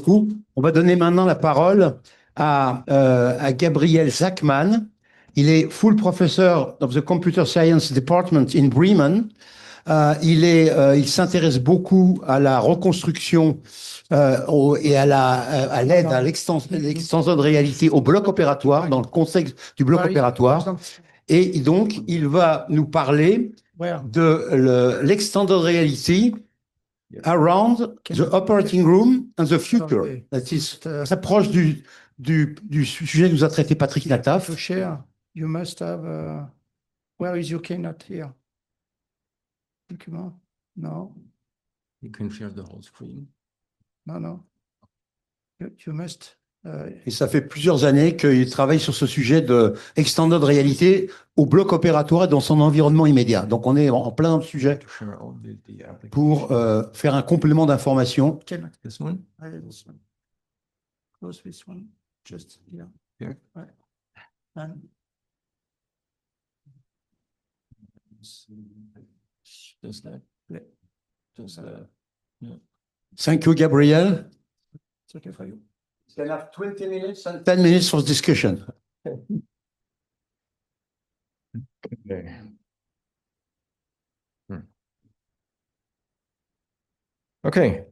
beaucoup. On va donner maintenant la parole à Gabriel Zachmann. Il est full professor of the Computer Science Department in Bremen. Il s'intéresse beaucoup à la reconstruction et à l'aide à l'extension de réalité au bloc opératoire, dans le contexte du bloc opératoire. Et donc, il va nous parler de l'extended reality around the operating room and the future. Ça proche du sujet que nous a traité Patrick Nataf. To share, you must have. Where is your keynote here? Document? No. You can share the whole screen. No. You must. Et ça fait plusieurs années qu'il travaille sur ce sujet de extended réalité au bloc opératoire et dans son environnement immédiat. Donc on est en plein dans le sujet pour faire un complément d'information. This one? This one. Close this one. Just here. Here? Right. And Just that. Just that. Yeah. Thank you, Gabriel. it's okay for you. You can have 20 minutes and 10 minutes for discussion. Okay. Okay.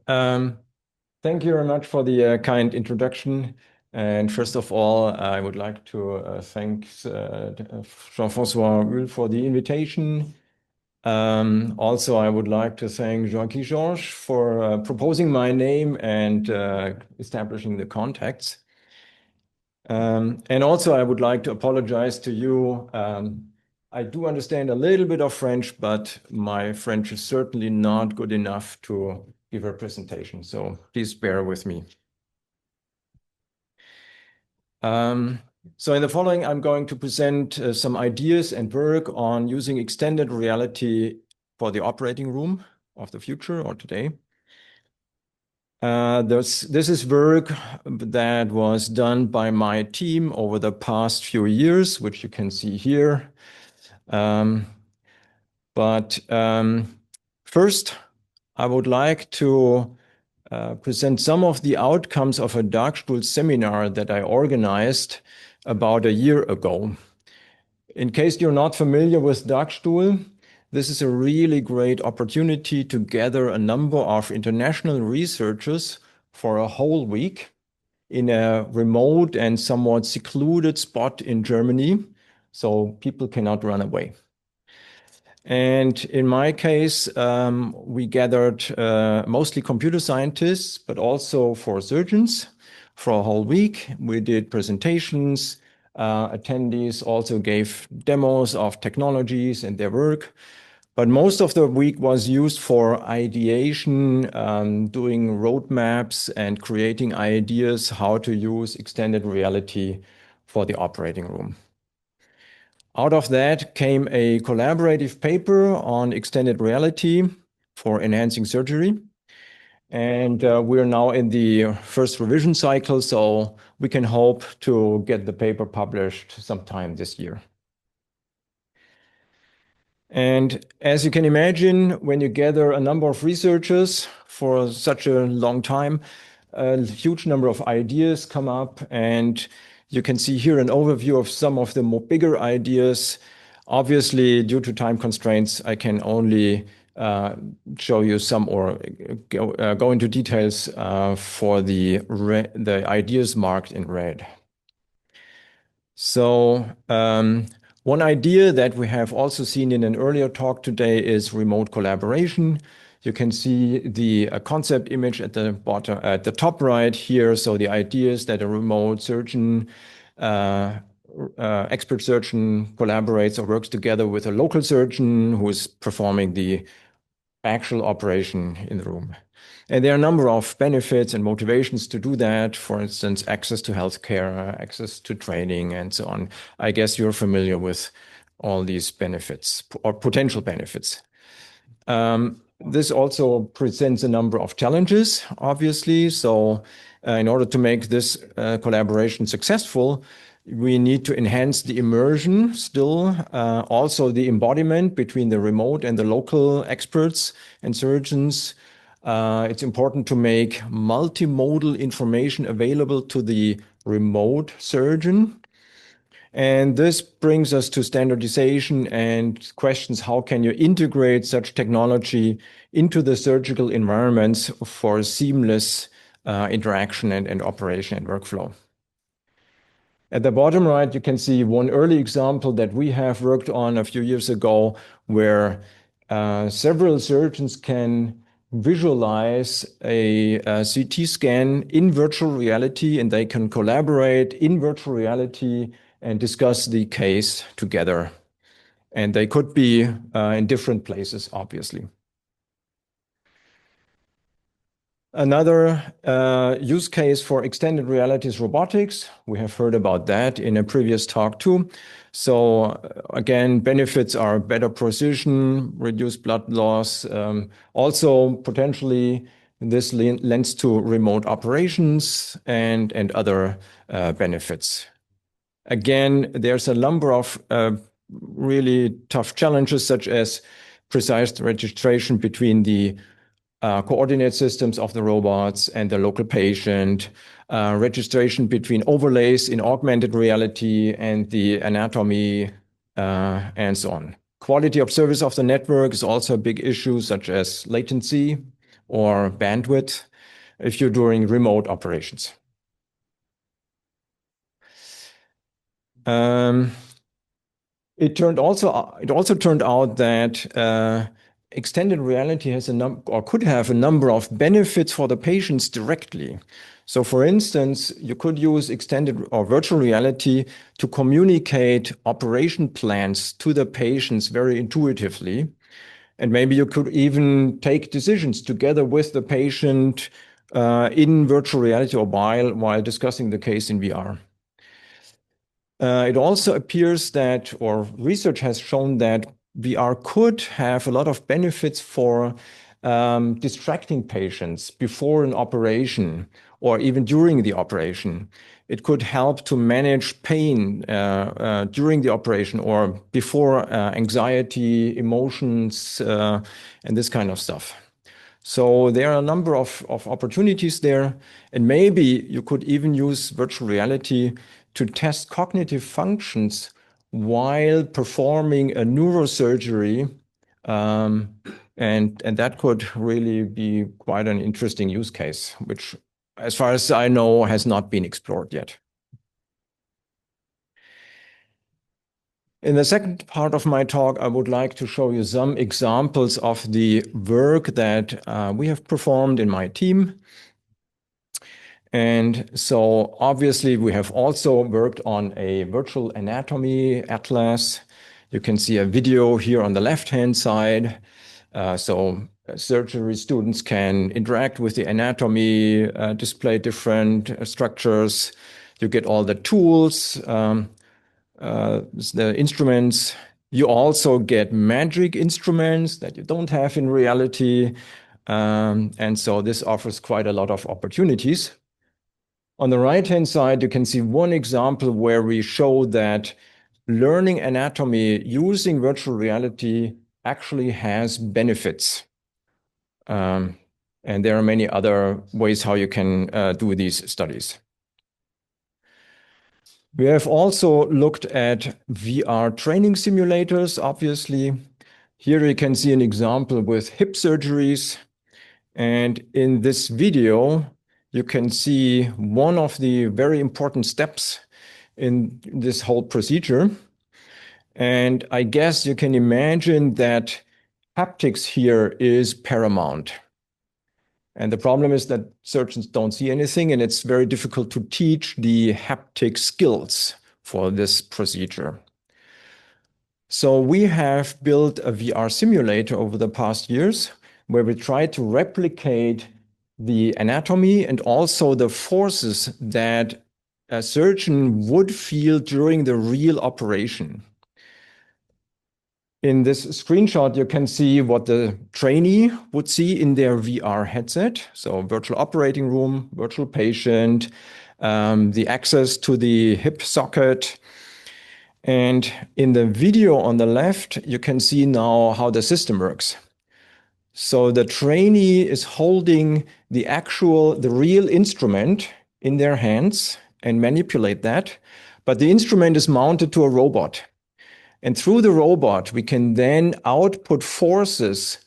Thank you very much for the kind introduction. And first of all, I would like to thank Jean-François Ruhl for the invitation. Also, I would like to thank Jean-Guy Georges for proposing my name and establishing the contacts. And also, I would like to apologize to you. I do understand a little bit of French, but my French is certainly not good enough to give a presentation. So please bear with me. So in the following, I'm going to present some ideas and work on using extended reality for the operating room of the future or today. This is work that was done by my team over the past few years, which you can see here. First, I would like to present some of the outcomes of a Darkstuhl seminar that I organized about a year ago. In case you're not familiar with Darkstuhl, this is a really great opportunity to gather a number of international researchers for a whole week in a remote and somewhat secluded spot in Germany, so people cannot run away. And in my case, we gathered mostly computer scientists, but also for surgeons for a whole week. We did presentations. Attendees also gave demos of technologies and their work. But most of the week was used for ideation, doing roadmaps and creating ideas how to use extended reality for the operating room. Out of that came a collaborative paper on extended reality for enhancing surgery. And we're now in the first revision cycle, so we can hope to get the paper published sometime this year. And as you can imagine, when you gather a number of researchers for such a long time, a huge number of ideas come up, and you can see here an overview of some of the more bigger ideas. Obviously, due to time constraints, I can only show you some or go into details for the ideas marked in red. So one idea that we have also seen in an earlier talk today is remote collaboration. You can see the concept image at the bottom, at the top right here. So the idea is that a remote surgeon, expert surgeon collaborates or works together with a local surgeon who is performing the actual operation in the room. And there are a number of benefits and motivations to do that. For instance, access to healthcare, access to training, and so on. I guess you're familiar with all these benefits or potential benefits. This also presents a number of challenges, obviously. So in order to make this collaboration successful, we need to enhance the immersion still, also the embodiment between the remote and the local experts and surgeons. It's important to make multimodal information available to the remote surgeon. And this brings us to standardization and questions: how can you integrate such technology into the surgical environments for seamless interaction and operation and workflow? At the bottom right, you can see one early example that we have worked on a few years ago, where several surgeons can visualize a CT scan in virtual reality, and they can collaborate in virtual reality and discuss the case together. And they could be in different places, obviously. Another use case for extended reality is robotics. We have heard about that in a previous talk too. So again, benefits are better precision, reduced blood loss. Also, potentially, this lends to remote operations and other benefits. Again, there's a number of really tough challenges, such as precise registration between the coordinate systems of the robots and the local patient, registration between overlays in augmented reality and the anatomy, and so on. Quality of service of the network is also a big issue, such as latency or bandwidth if you're doing remote operations. It also turned out that extended reality has could have a number of benefits for the patients directly. So, for instance, you could use extended or virtual reality to communicate operation plans to the patients very intuitively. And maybe you could even take decisions together with the patient in virtual reality or while discussing the case in VR. It also appears that, or research has shown that VR could have a lot of benefits for distracting patients before an operation or even during the operation. It could help to manage pain during the operation or before anxiety, emotions, and this kind of stuff. So there are a number of opportunities there, and maybe you could even use virtual reality to test cognitive functions while performing a neurosurgery, and that could really be quite an interesting use case, which, as far as I know, has not been explored yet. In the second part of my talk, I would like to show you some examples of the work that we have performed in my team. And so obviously we have also worked on a virtual anatomy atlas. You can see a video here on the left-hand side. So surgery students can interact with the anatomy, display different structures. You get all the tools, the instruments. You also get magic instruments that you don't have in reality. And so this offers quite a lot of opportunities. On the right-hand side, you can see one example where we show that learning anatomy using virtual reality actually has benefits. And there are many other ways how you can do these studies. We have also looked at VR training simulators, obviously. Here you can see an example with hip surgeries. And in this video, you can see one of the very important steps in this whole procedure. And I guess you can imagine that haptics here is paramount. And the problem is that surgeons don't see anything, and it's very difficult to teach the haptic skills for this procedure. So we have built a VR simulator over the past years where we try to replicate the anatomy and also the forces that a surgeon would feel during the real operation. In this screenshot, you can see what the trainee would see in their VR headset. So virtual operating room, virtual patient, the access to the hip socket. And in the video on the left, you can see now how the system works. So the trainee is holding the real instrument in their hands and manipulate that, but the instrument is mounted to a robot. And through the robot, we can then output forces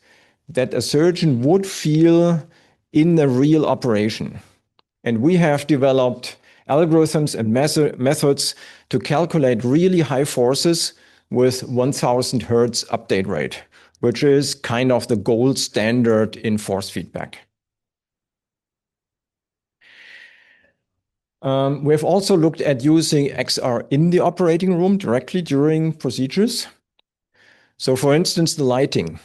that a surgeon would feel in the real operation. And we have developed algorithms and methods to calculate really high forces with 1000 hertz update rate, which is kind of the gold standard in force feedback. We have also looked at using XR in the operating room directly during procedures. So for instance, the lighting.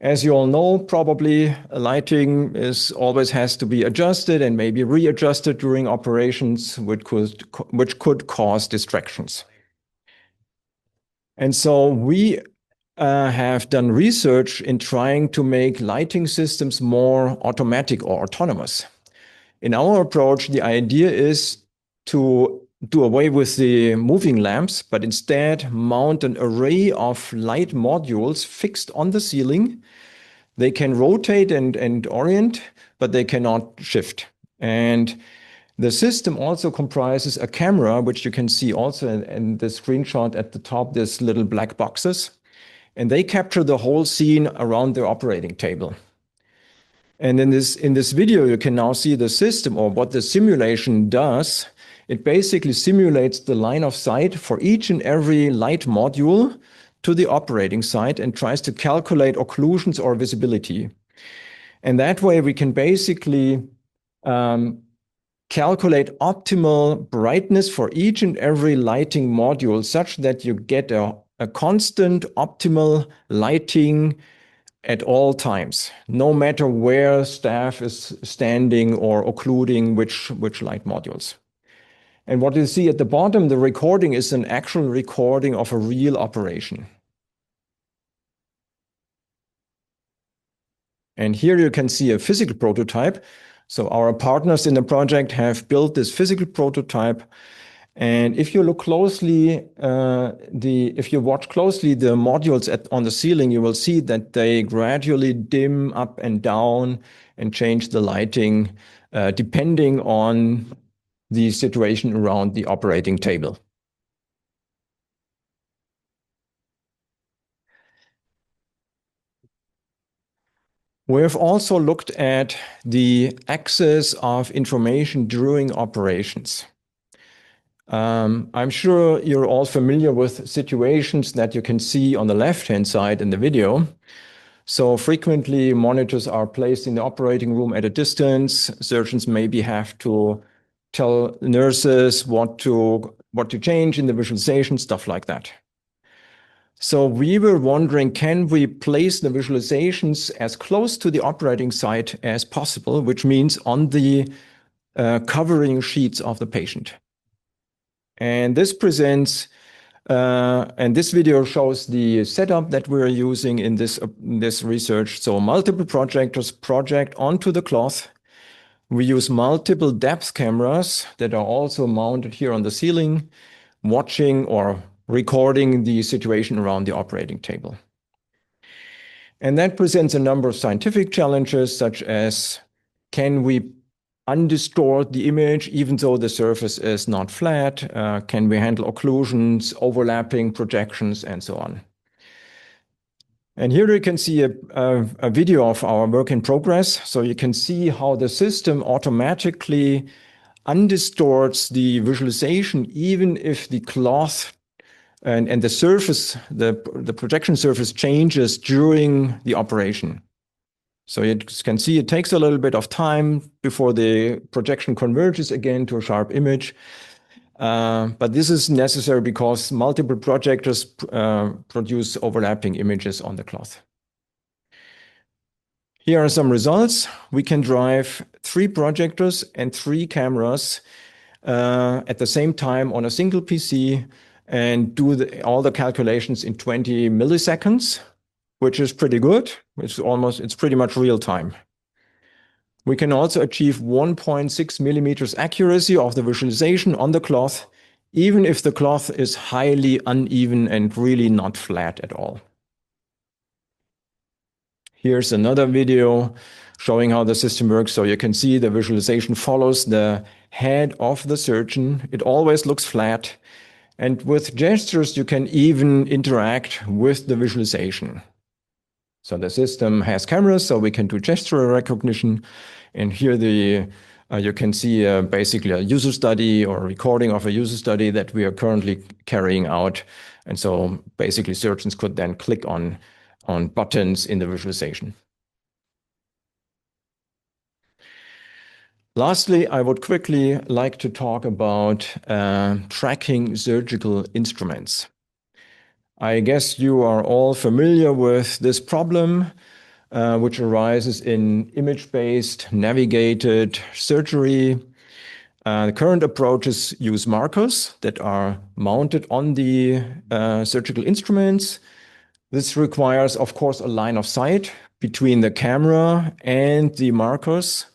As you all know, probably lighting always has to be adjusted and maybe readjusted during operations, which could cause distractions. And so we have done research in trying to make lighting systems more automatic or autonomous. In our approach, the idea is to do away with the moving lamps, but instead mount an array of light modules fixed on the ceiling. They can rotate and orient, but they cannot shift. And the system also comprises a camera, which you can see also in the screenshot at the top, these little black boxes. And they capture the whole scene around the operating table. And in this video, you can now see the system or what the simulation does. It basically simulates the line of sight for each and every light module to the operating site and tries to calculate occlusions or visibility. And that way we can basically calculate optimal brightness for each and every lighting module such that you get a constant optimal lighting at all times, no matter where staff is standing or occluding which light modules. And what you see at the bottom, the recording is an actual recording of a real operation. And here you can see a physical prototype. So our partners in the project have built this physical prototype. And if you look closely, if you watch closely the modules on the ceiling, you will see that they gradually dim up and down and change the lighting depending on the situation around the operating table. We have also looked at the access of information during operations. I'm sure you're all familiar with situations that you can see on the left-hand side in the video. So frequently monitors are placed in the operating room at a distance. Surgeons maybe have to tell nurses what to change in the visualization, stuff like that. So we were wondering, can we place the visualizations as close to the operating site as possible, which means on the covering sheets of the patient. And this presents, and this video shows the setup that we're using in this research. So multiple projectors project onto the cloth. We use multiple depth cameras that are also mounted here on the ceiling, watching or recording the situation around the operating table. And that presents a number of scientific challenges, such as, can we undistort the image even though the surface is not flat? Can we handle occlusions, overlapping projections, and so on? And here you can see a video of our work in progress. So you can see how the system automatically undistorts the visualization, even if the cloth and the surface, the projection surface changes during the operation. So you can see it takes a little bit of time before the projection converges again to a sharp image. But this is necessary because multiple projectors produce overlapping images on the cloth. Here are some results. We can drive 3 projectors and 3 cameras at the same time on a single PC and do all the calculations in 20 milliseconds, which is pretty good. It's pretty much real time. We can also achieve 1.6 millimeters accuracy of the visualization on the cloth, even if the cloth is highly uneven and really not flat at all. Here's another video showing how the system works. So you can see the visualization follows the head of the surgeon. It always looks flat. And with gestures, you can even interact with the visualization. So the system has cameras, so we can do gesture recognition. And here you can see basically a user study or a recording of a user study that we are currently carrying out. And so basically surgeons could then click on buttons in the visualization. Lastly, I would quickly like to talk about tracking surgical instruments. I guess you are all familiar with this problem, which arises in image-based navigated surgery. The current approaches use markers that are mounted on the surgical instruments. This requires, of course, a line of sight between the camera and the markers.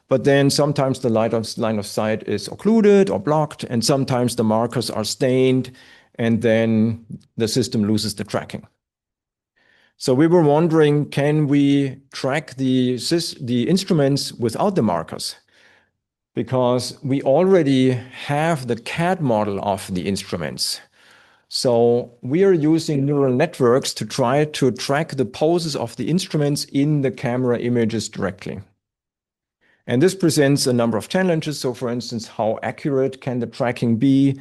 But then sometimes the line of sight is occluded or blocked, and sometimes the markers are stained, and then the system loses the tracking. So we were wondering, can we track the instruments without the markers? Because we already have the CAD model of the instruments. So we are using neural networks to try to track the poses of the instruments in the camera images directly. And this presents a number of challenges. So for instance, how accurate can the tracking be?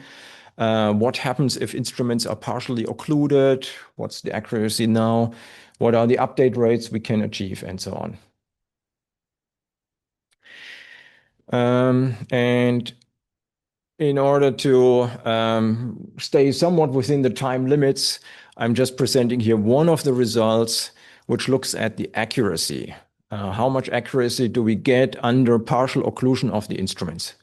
What happens if instruments are partially occluded? What's the accuracy now? What are the update rates we can achieve, and so on. And in order to stay somewhat within the time limits, I'm just presenting here one of the results, which looks at the accuracy. How much accuracy do we get under partial occlusion of the instruments?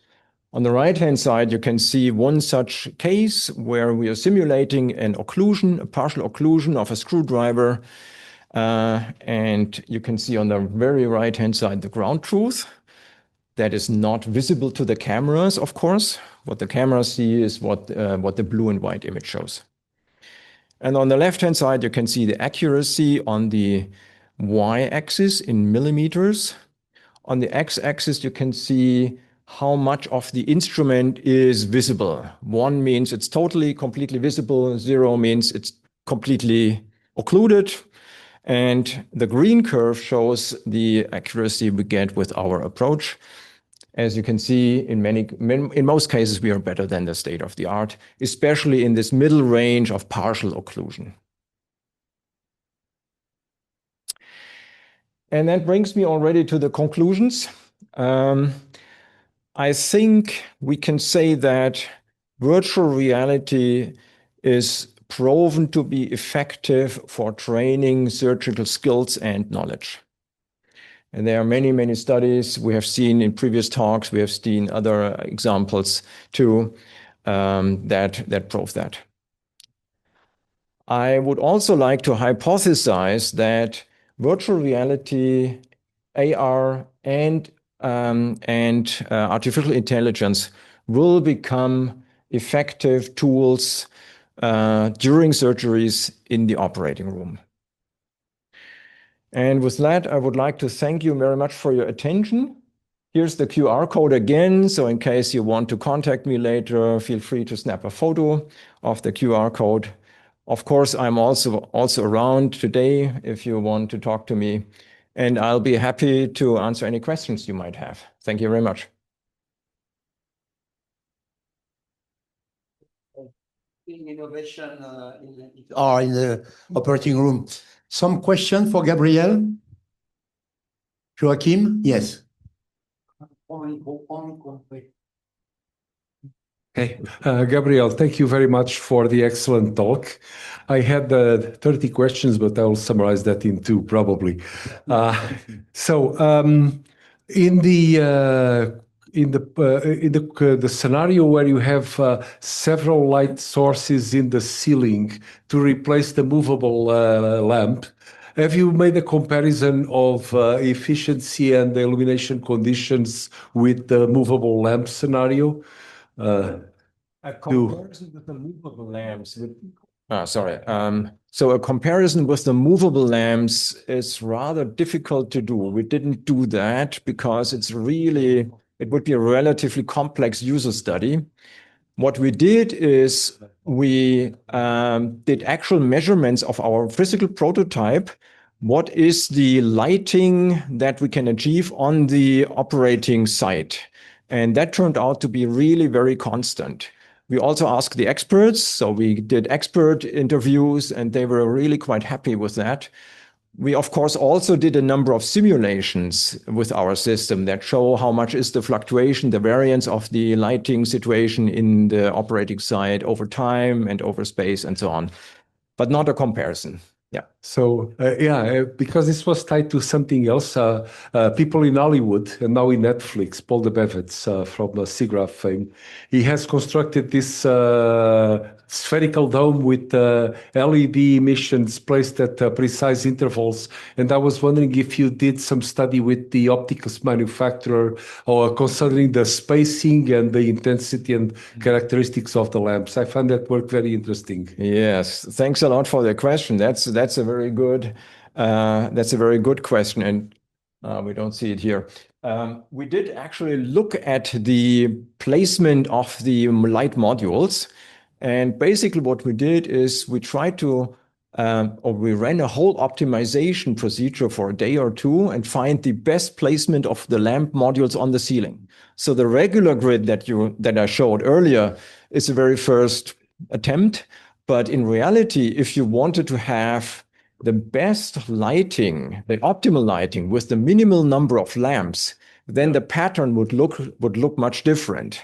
On the right-hand side, you can see one such case where we are simulating an occlusion, a partial occlusion of a screwdriver. And you can see on the very right-hand side the ground truth. That is not visible to the cameras, of course. What the cameras see is what the blue and white image shows. And on the left-hand side, you can see the accuracy on the y-axis in millimeters. On the x-axis, you can see how much of the instrument is visible. 1 means it's totally, completely visible. 0 means it's completely occluded. And the green curve shows the accuracy we get with our approach. As you can see, in most cases, we are better than the state of the art, especially in this middle range of partial occlusion. And that brings me already to the conclusions. I think we can say that virtual reality is proven to be effective for training surgical skills and knowledge. And there are many, many studies we have seen in previous talks. We have seen other examples too that prove that. I would also like to hypothesize that virtual reality, AR, and artificial intelligence will become effective tools during surgeries in the operating room. And with that, I would like to thank you very much for your attention. Here's the QR code again. So in case you want to contact me later, feel free to snap a photo of the QR code. Of course, I'm also around today if you want to talk to me, and I'll be happy to answer any questions you might have. Thank you very much. Innovation in the operating room. Some question for Gabriel? Joachim? Yes. Hey, Gabriel, thank you very much for the excellent talk. I had 30 questions, but I'll summarize that in 2 probably. In the scenario where you have several light sources in the ceiling to replace the movable lamp, have you made a comparison of efficiency and the illumination conditions with the movable lamp scenario? A comparison with the movable lamps. Sorry. So a comparison with the movable lamps is rather difficult to do. We didn't do that because it would be a relatively complex user study. What we did is we did actual measurements of our physical prototype. What is the lighting that we can achieve on the operating site? And that turned out to be really very constant. We also asked the experts. So we did expert interviews and they were really quite happy with that. We, of course, also did a number of simulations with our system that show how much is the fluctuation, the variance of the lighting situation in the operating site over time and over space and so on, but not a comparison. Yeah. So, because this was tied to something else, people in Hollywood and now in Netflix, Paul de Bevets from SIGGRAPH fame, he has constructed this spherical dome with LED emissions placed at precise intervals. And I was wondering if you did some study with the optics manufacturer or considering the spacing and the intensity and characteristics of the lamps. I found that work very interesting. Yes, thanks a lot for the question. That's a very good question, and we don't see it here. We did actually look at the placement of the light modules, and basically what we did is we tried to, or we ran a whole optimization procedure for a day or two and find the best placement of the lamp modules on the ceiling. So the regular grid that I showed earlier is the very first attempt. But in reality, if you wanted to have the best lighting, the optimal lighting with the minimal number of lamps, then the pattern would look much different.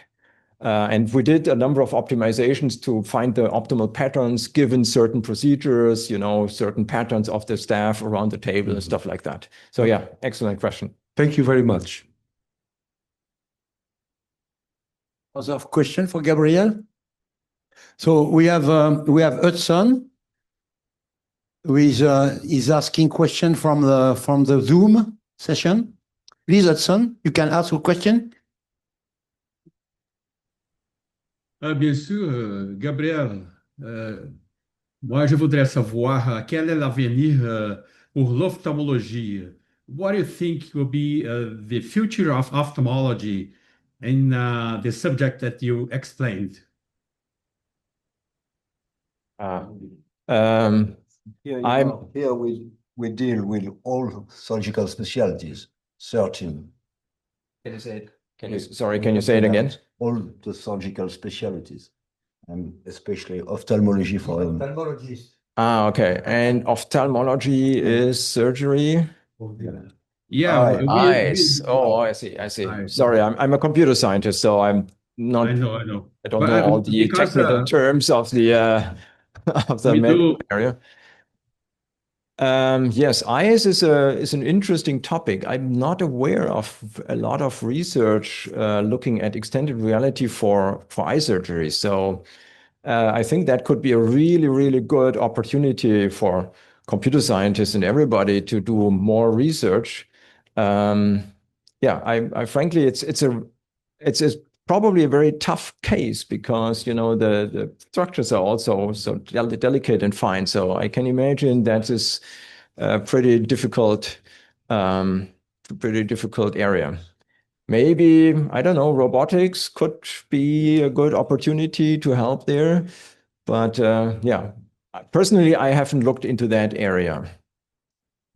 And we did a number of optimizations to find the optimal patterns given certain procedures, certain patterns of the staff around the table and stuff like that. So yeah, excellent question. Thank you very much. Other question for Gabriel? So we have Hudson, who is asking question from the Zoom session. Please, Hudson, you can ask a question. Bien sûr, Gabriel, moi je voudrais savoir quel est l'avenir pour l'ophtalmologie. What do you think will be the future of ophthalmology in the subject that you explained? Here we deal with all surgical specialties, 13. Can you say it? Can you say it again? All the surgical specialties, and especially ophthalmology for them. Okay. And ophthalmology is surgery? Yeah. Eyes. Oh, I see. Sorry, I'm a computer scientist, so I'm not. I know. I don't know all the technical terms of the medical area. Yes, eyes is an interesting topic. I'm not aware of a lot of research looking at extended reality for eye surgery. So I think that could be a really, really good opportunity for computer scientists and everybody to do more research. I frankly, it's probably a very tough case because the structures are also so delicate and fine. So I can imagine that is a pretty difficult area. Maybe, I don't know, robotics could be a good opportunity to help there. But personally, I haven't looked into that area.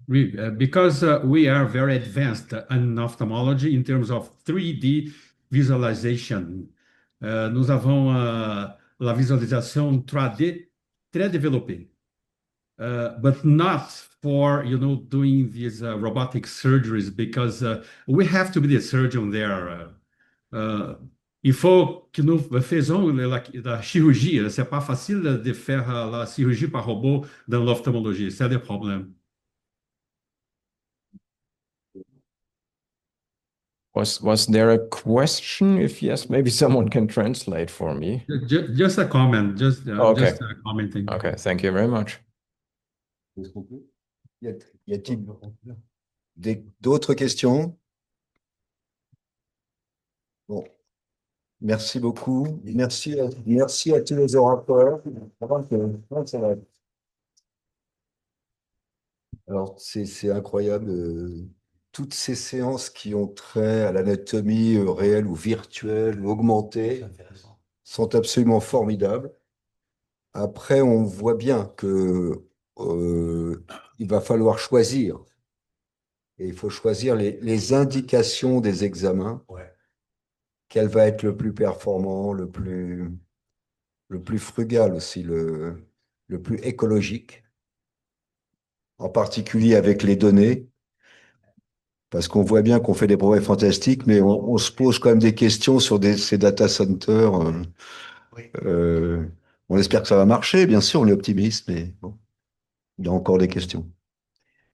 Because we are very advanced in ophthalmology in terms of 3D visualization. Nous avons la visualisation 3D très développée, but not for doing these robotic surgeries because we have to be the surgeon there. Il faut que nous faisons la chirurgie. C'est pas facile de faire la chirurgie par robot dans l'ophtalmologie. C'est le problème. Was there a question? If yes, maybe someone can translate for me. Just a comment, just commenting. Okay, thank you very much. Y a-t-il d'autres questions? Bon, Merci beaucoup. Merci à tous les orateurs. Alors, c'est incroyable. Toutes ces séances qui ont trait à l'anatomie réelle ou virtuelle ou augmentée sont absolument formidables. Après, on voit bien que il va falloir choisir. Et il faut choisir les indications des examens. Quel va être le plus performant, le plus frugal aussi, le plus écologique, en particulier avec les données, parce qu'on voit bien qu'on fait des progrès fantastiques, mais on se pose quand même des questions sur ces data centers. On espère que ça va marcher, bien sûr, on est optimiste, mais bon, il y a encore des questions.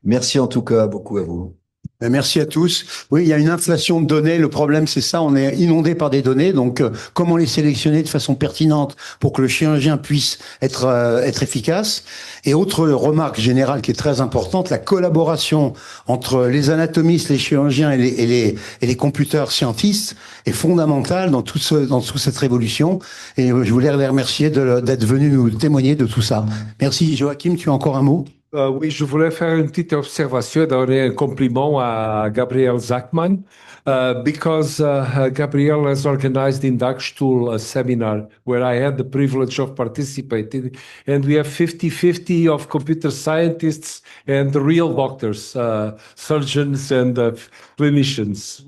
Merci en tout cas beaucoup à vous. Merci à tous. Oui, il y a une inflation de données. Le problème, c'est ça, on est inondé par des données. Donc, comment les sélectionner de façon pertinente pour que le chirurgien puisse être efficace? Et autre remarque générale qui est très importante, la collaboration entre les anatomistes, les chirurgiens et les computers scientistes est fondamentale dans toute cette révolution. Et je voulais les remercier d'être venus nous témoigner de tout ça. Merci. Joachim, tu as encore un mot? Oui, je voulais faire une petite observation, donner un compliment à Gabriel Zachmann, because Gabriel has organized in Dagstuhl a seminar where I had the privilege of participating, and we have 50-50 of computer scientists and real doctors, surgeons and clinicians.